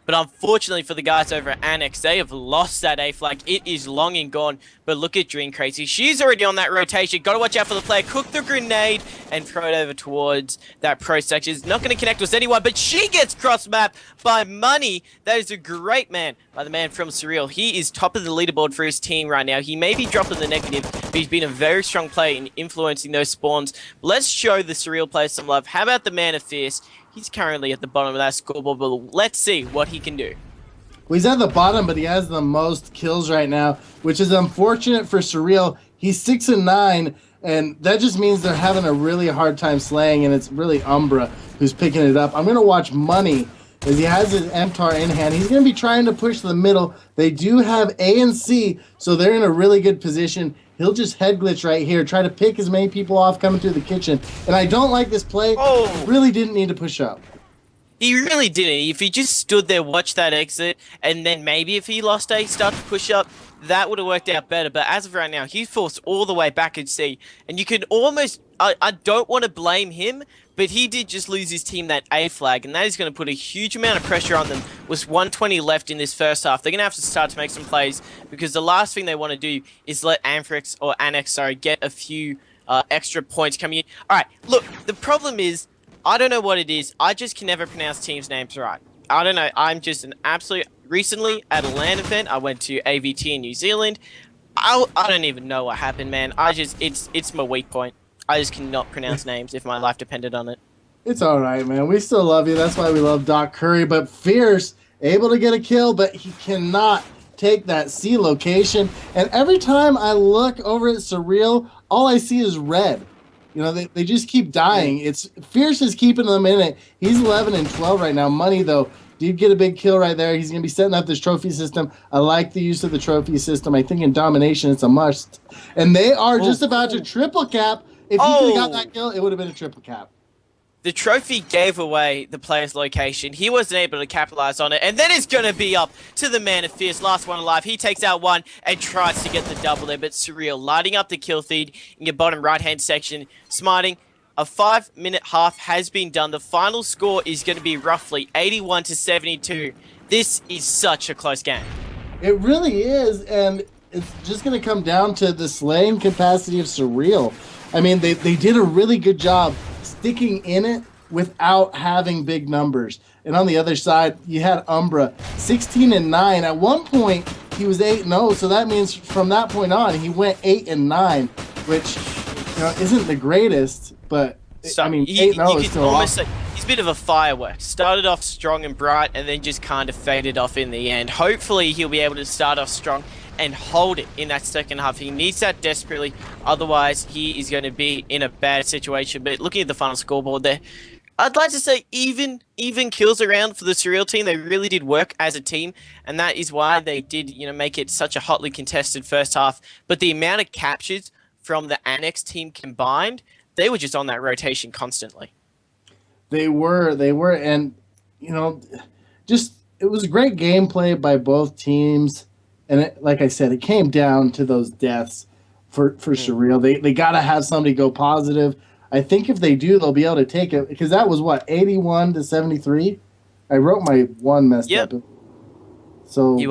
But unfortunately for the guys over at Annex, they have lost that A flag. It is long and gone. But look at Dream Crazy. She's already on that rotation. Got to watch out for the player. Cook the grenade and throw it over towards that pro section. It's not going to connect with anyone, but she gets cross-mapped by Money. That is a great man by the man from SurreaL. He is top of the leaderboard for his team right now. He may be dropping the negative, but he's been a very strong player in influencing those spawns. Let's show the SurreaL players some love. How about the man of Fierce? He's currently at the bottom of that scoreboard, but let's see what he can do. Well, he's at the bottom, but he has the most kills right now, which is unfortunate for SurreaL. He's 6 and 9, and that just means they're having a really hard time slaying, and it's really Umbra who's picking it up. I'm going to watch Money as he has his MTAR in hand. He's going to be trying to push the middle. They do have A and C, so they're in a really good position. He'll just head glitch right here, try to pick as many people off coming through the kitchen. And I don't like this play. Oh. He really didn't need to push up. He really didn't. If he just stood there, watched that exit, and then maybe if he lost A, start to push up, that would have worked out better. But as of right now, he's forced all the way back at C. And you can almost... I don't want to blame him, but he did just lose his team that A flag, and that is going to put a huge amount of pressure on them. With 120 left in this first half, they're going to have to start to make some plays, because the last thing they want to do is let Annex, get a few extra points coming in. Alright, look, the problem is, I don't know what it is, I just can never pronounce teams' names right. I don't know, I'm just an absolute... Recently, at a LAN event, I went to AVT in New Zealand. I don't even know what happened, man. It's my weak point. I just cannot pronounce names if my life depended on it. It's all right, man. We still love you. That's why we love Doc Curry. But Fierce, able to get a kill, but he cannot take that C location. And every time I look over at SurreaL, all I see is red. You know, they just keep dying. It's Fierce is keeping them in it. He's 11 and 12 right now. Money, though, did get a big kill right there. He's going to be setting up this trophy system. I like the use of the trophy system. I think in domination, it's a must. And they are just about to triple cap. If he could have got that kill, it would have been a triple cap. The trophy gave away the player's location. He wasn't able to capitalize on it. And then it's going to be up to the man of Fierce. Last one alive. He takes out one and tries to get the double there. But SurreaL lighting up the kill feed in your bottom right-hand section. Smarting. A 5-minute half has been done. The final score is going to be roughly 81 to 72. This is such a close game. It really is. And it's just going to come down to the slaying capacity of SurreaL. I mean, they did a really good job sticking in it without having big numbers. And on the other side, you had Umbra, 16 and 9. At one point, he was 8 and 0, so that means from that point on, he went 8 and 9, which isn't the greatest, but So, I mean, 8 and 0 is still awesome. He's a bit of a firework. Started off strong and bright, and then just kind of faded off in the end. Hopefully, he'll be able to start off strong and hold it in that second half. He needs that desperately, otherwise he is going to be in a bad situation. But looking at the final scoreboard there, I'd like to say even kills around for the SurreaL team. They really did work as a team, and that is why they did make it such a hotly contested first half. But the amount of captures from the Annex team combined, they were just on that rotation constantly. They were, and just it was great gameplay by both teams. And like I said, it came down to those deaths for SurreaL. They got to have somebody go positive. I think if they do, they'll be able to take it, because that was what, 81 to 73. I wrote my one messed up. So you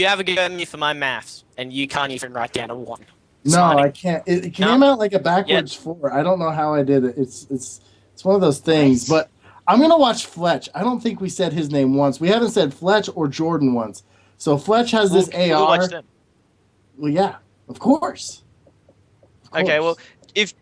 have a go at me for my maths, and you can't even write down a 1. No, I can't. It came out like a backwards 4. I don't know how I did it. It's one of those things. But I'm gonna watch Fletch. I don't think we said his name once. We haven't said Fletch or Jordan once. So Fletch has this AR. We'll watch them. Well, yeah, of course. Okay, well, if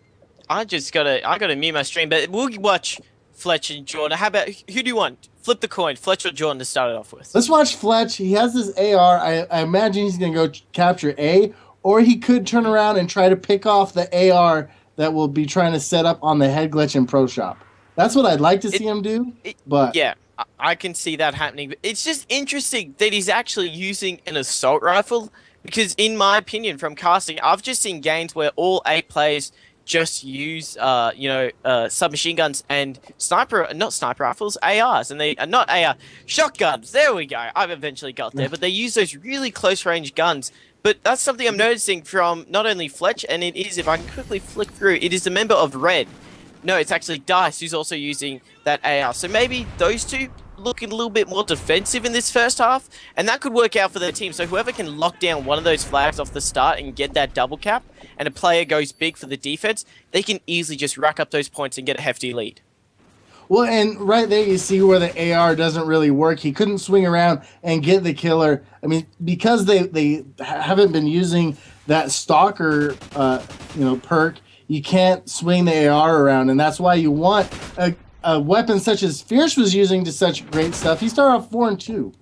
I gotta mute my stream, but we'll watch Fletch and Jordan. How about, who do you want? Flip the coin, Fletch or Jordan to start it off with. Let's watch Fletch. He has this AR. I imagine he's gonna go capture A, or he could turn around and try to pick off the AR that will be trying to set up on the head glitch in Pro Shop. That's what I'd like to see him do. But yeah, I can see that happening. But it's just interesting that he's actually using an assault rifle, because in my opinion, from casting, I've just seen games where all 8 players just use submachine guns and not sniper rifles, ARs, and they not AR shotguns. There we go. I've eventually got there, but they use those really close range guns. But that's something I'm noticing from not only Fletch, and it is, if I can quickly flick through, it is a member of Red. No, it's actually Dice who's also using that AR. So maybe those two looking a little bit more defensive in this first half, and that could work out for their team. So whoever can lock down one of those flags off the start and get that double cap, and a player goes big for the defense, they can easily just rack up those points and get a hefty lead. Well, and right there you see where the AR doesn't really work. He couldn't swing around and get the killer. I mean, because they haven't been using that stalker, perk, you can't swing the AR around, and that's why you want a weapon such as Fierce was using to such great stuff. He started off 4-2.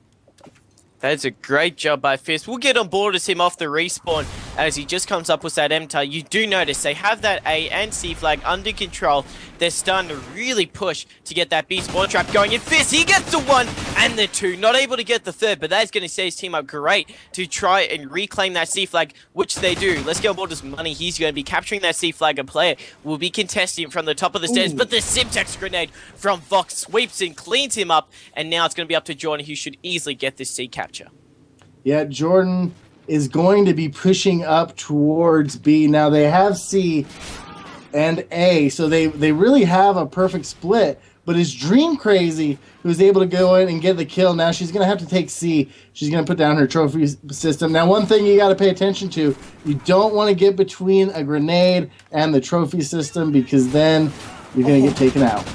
That's a great job by Fist. We'll get on board as him off the respawn as he just comes up with that MTAR. You do notice they have that A and C flag under control. They're starting to really push to get that B spawn trap going. And Fist, he gets the 1 and the 2. Not able to get the 3rd, but that's going to set his team up great to try and reclaim that C flag, which they do. Let's get on board as Money. He's going to be capturing that C flag. A player will be contesting from the top of the stairs, but the Simtex grenade from Vox sweeps and cleans him up. And now it's going to be up to Jordan, who should easily get this C capture. Yeah, Jordan is going to be pushing up towards B. Now they have C and A, so they really have a perfect split. But it's Dream Crazy who's able to go in and get the kill. Now she's going to have to take C. She's going to put down her trophy system. Now one thing you got to pay attention to, you don't want to get between a grenade and the trophy system because then you're going to get taken out.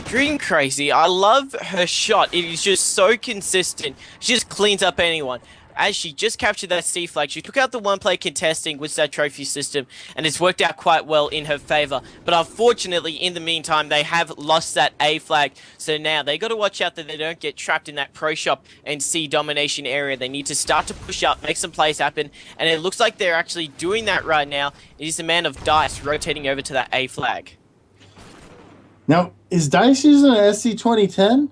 Dream Crazy, I love her shot. It is just so consistent. She just cleans up anyone. As she just captured that C flag, she took out the one play contesting with that trophy system, and it's worked out quite well in her favor. But unfortunately, in the meantime, they have lost that A flag. So now they got to watch out that they don't get trapped in that pro shop and C domination area. They need to start to push up, make some plays happen, and it looks like they're actually doing that right now. It is the man of Dice rotating over to that A flag. Now, is Dice using an SC2010?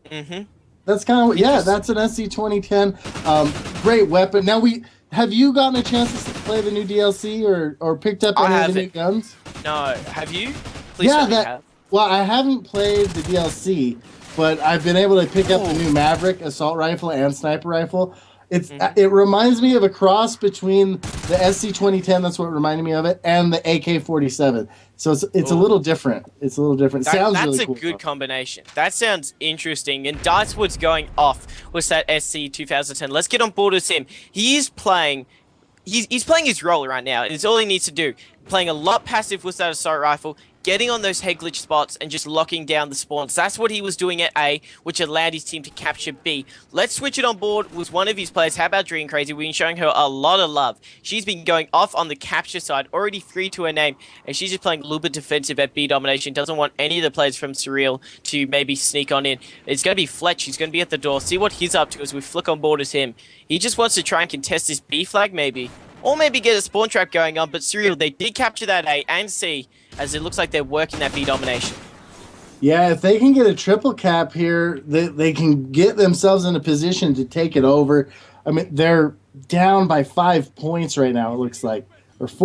Mm-hmm. That's kind of, yeah, that's an SC2010. Great weapon. Now, have you gotten a chance to play the new DLC or picked up any of the new guns? No. Have you? Please tell me you have. Well, I haven't played the DLC, but I've been able to pick up the new Maverick assault rifle and sniper rifle. It reminds me of a cross between the SC2010, that's what reminded me of it, and the AK-47. So it's a little different. It's a little different. Sounds really cool. That's a good combination. That sounds interesting. And Dicewood's going off with that SC2010. Let's get on board with him. He is playing. He's playing his role right now. It's all he needs to do. Playing a lot passive with that assault rifle, getting on those head glitch spots and just locking down the spawns. That's what he was doing at A, which allowed his team to capture B. Let's switch it on board with one of his players. How about Dream Crazy? We've been showing her a lot of love. She's been going off on the capture side, already 3 to her name, and she's just playing a little bit defensive at B domination. Doesn't want any of the players from SurreaL to maybe sneak on in. It's going to be Fletch. He's going to be at the door. See what he's up to as we flick on board as him. He just wants to try and contest this B flag maybe. Or maybe get a spawn trap going on, but SurreaL, they did capture that A and C, as it looks like they're working that B domination. Yeah, if they can get a triple cap here, they can get themselves in a position to take it over. I mean, they're down by 5 points right now, it looks like. Or 6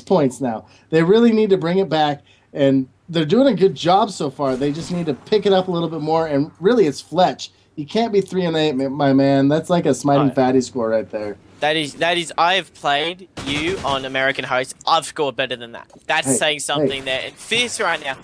points now. They really need to bring it back, and they're doing a good job so far. They just need to pick it up a little bit more, and really it's Fletch. You can't be 3-8, my man. That's like a smiting fatty score right there. That is. I have played you on American Host. I've scored better than that. That's saying something there. And Fierce right now,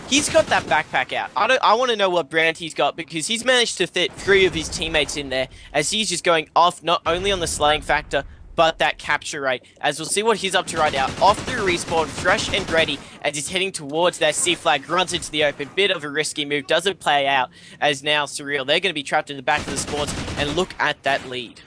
he's got that backpack out. I want to know what brand he's got because he's managed to fit 3 of his teammates in there as he's just going off not only on the slaying factor but that capture rate. As we'll see what he's up to right now. Off the respawn, fresh and ready as he's heading towards that C flag, runs into the open. Bit of a risky move, doesn't play out as now SurreaL, they're going to be trapped in the back of the spawns and look at that lead.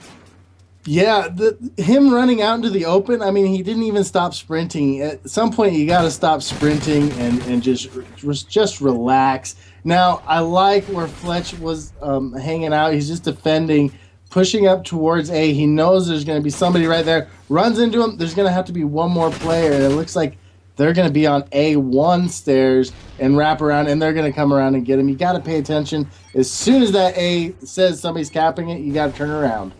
Yeah, him running out into the open, I mean, he didn't even stop sprinting. At some point, you got to stop sprinting and just relax. Now, I like where Fletch was hanging out. He's just defending, pushing up towards A. He knows there's going to be somebody right there. Runs into him. There's going to have to be one more player. And it looks like they're going to be on A1 stairs and wrap around, and they're going to come around and get him. You got to pay attention. As soon as that A says somebody's capping it, you got to turn around.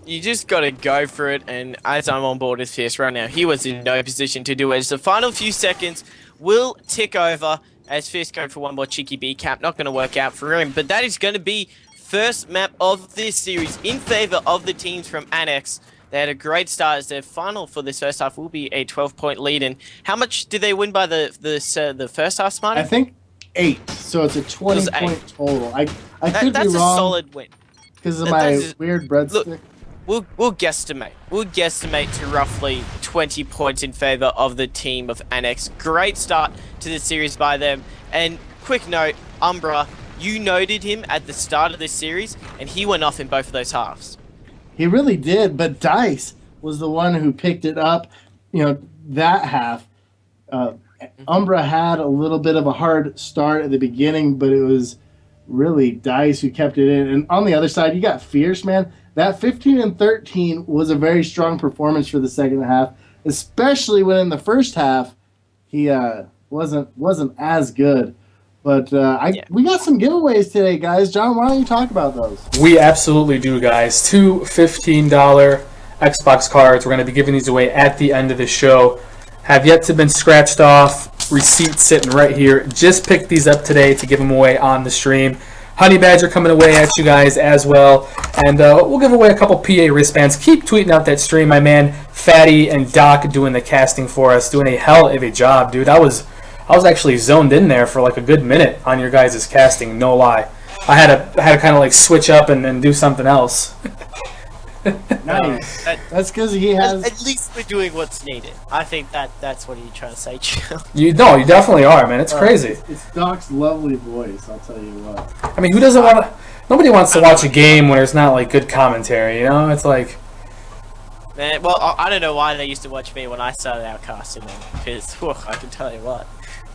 You just got to go for it, and as I'm on board with Fierce right now, he was in no position to do it. As the final few seconds will tick over as Fierce going for one more cheeky B cap. Not going to work out for him, but that is going to be first map of this series in favor of the teams from Annex. They had a great start as their final for this first half will be a 12-point lead. And how much did they win by the first half, Smarty? I think 8. so it's a 20-point total. I could That's be a wrong solid win. because of my weird breadstick. Look, we'll guesstimate. We'll guesstimate to roughly 20 points in favor of the team of Annex. Great start to the series by them. And quick note, Umbra, you noted him at the start of this series, and he went off in both of those halves. He really did, but Dice was the one who picked it up. You know, that half. Umbra had a little bit of a hard start at the beginning, but it was really Dice who kept it in. And on the other side, you got Fierce, man. That 15 and 13 was a very strong performance for the second half, especially when in the first half he wasn't as good. But we got some giveaways today, guys. John, why don't you talk about those? We absolutely do, guys. 2 $15 Xbox cards. We're going to be giving these away at the end of the show. Have yet to been scratched off. Receipt sitting right here. Just picked these up today to give them away on the stream. Honey Badger coming away at you guys as well. And we'll give away a couple PA wristbands. Keep tweeting out that stream. My man Fatty and Doc doing the casting for us. Doing a hell of a job, dude. I was actually zoned in there for like a good minute on your guys' casting, no lie. I had to kind of like switch up and do something else. Nice. That's because he has. At least we're doing what's needed. I think that's what you're trying to say, Chill. You definitely are, man. It's crazy. It's Doc's lovely voice, I'll tell you what. I mean, who doesn't want to? Nobody wants to watch a game when there's not like good commentary, you know? It's like. Man, well, I don't know why they used to watch me when I started out casting them, because I can tell you what,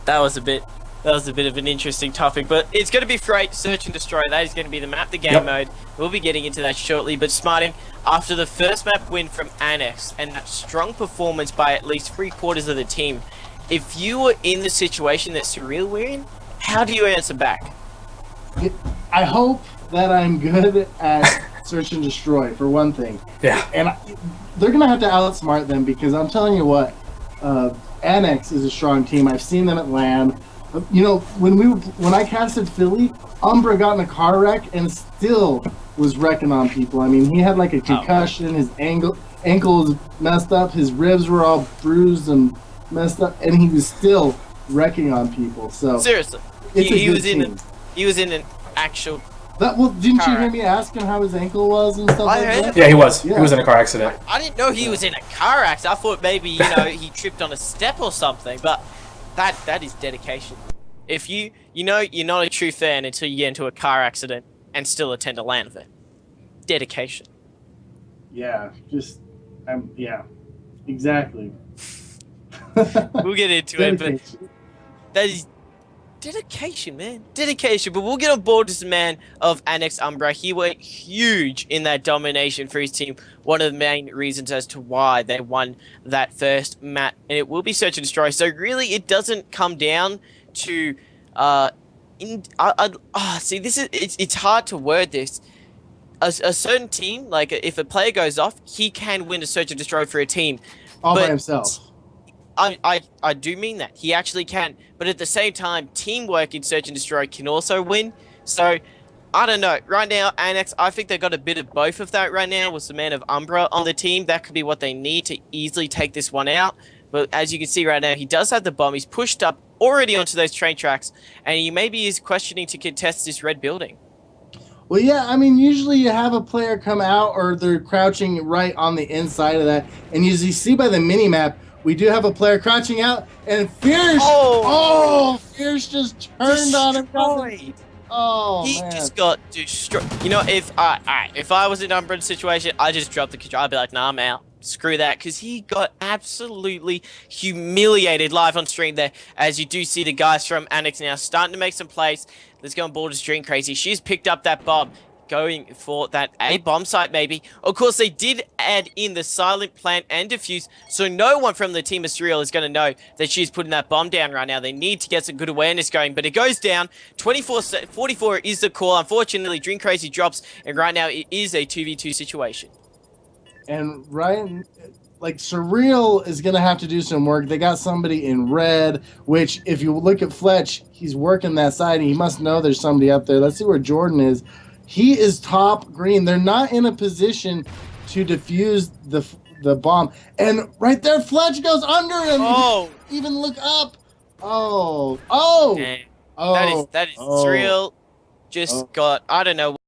that was a bit of an interesting topic. But it's going to be Freight, Search and Destroy. That is going to be the map, the game mode. We'll be getting into that shortly. But Smarting, after the first map win from Annex and that strong performance by at least 3/4 of the team, if you were in the situation that SurreaL were in, how do you answer back? I hope that I'm good at Search and Destroy, for one thing. Yeah. And they're going to have to outsmart them because I'm telling you what, Annex is a strong team. I've seen them at LAN. You know, when I casted Philly, Umbra got in a car wreck and still was wrecking on people. I mean, he had like a concussion, his ankle was messed up, his ribs were all bruised and messed up, and he was still wrecking on people. So seriously, he was in an actual. Didn't you hear me asking how his ankle was and stuff like that? Yeah, he was. Yeah. He was in a car accident. I didn't know he was in a car accident. I thought maybe he tripped on a step or something. But that is dedication. If you're not a true fan until you get into a car accident and still attend a LAN event. Dedication. Yeah, exactly. We'll get into it, but that is dedication, man. Dedication. But we'll get on board with the man of Annex Umbra. He went huge in that domination for his team. One of the main reasons as to why they won that first map. And it will be Search and Destroy. So really, it doesn't come down to see, this is it's hard to word this. A certain team, like if a player goes off, he can win a Search and Destroy for a team. All by himself. I do mean that. He actually can. But at the same time, teamwork in Search and Destroy can also win. So, I don't know. Right now, Annex, I think they got a bit of both of that right now with the man of Umbra on the team. That could be what they need to easily take this one out. But as you can see right now, he does have the bomb. He's pushed up already onto those train tracks. And he maybe is questioning to contest this red building. Well, yeah, I mean, usually you have a player come out or they're crouching right on the inside of that. And as you see by the mini-map, we do have a player crouching out, and Fierce, Fierce just turned on him. He just got destroyed. You know, if I was in an Umbra situation, I just dropped the control. I'd be like, nah, I'm out. Screw that, because he got absolutely humiliated live on stream there. As you do see the guys from Annex now starting to make some plays. Let's go on board with Dream Crazy. She's picked up that bomb. Going for that A bomb site, maybe. Of course, they did add in the silent plant and defuse, so no one from the team of SurreaL is going to know that she's putting that bomb down right now. They need to get some good awareness going, but it goes down. 44 is the call. Unfortunately, Dream Crazy drops, and right now it is a 2v2 situation. And Ryan, like, SurreaL is going to have to do some work. They got somebody in red, which if you look at Fletch, he's working that side, and he must know there's somebody up there. Let's see where Jordan is. He is top green. They're not in a position to defuse the bomb. And right there, Fletch goes under him. Oh. Even look up. Oh. Dang. Oh, That is oh, SurreaL. Just oh. got, I don't know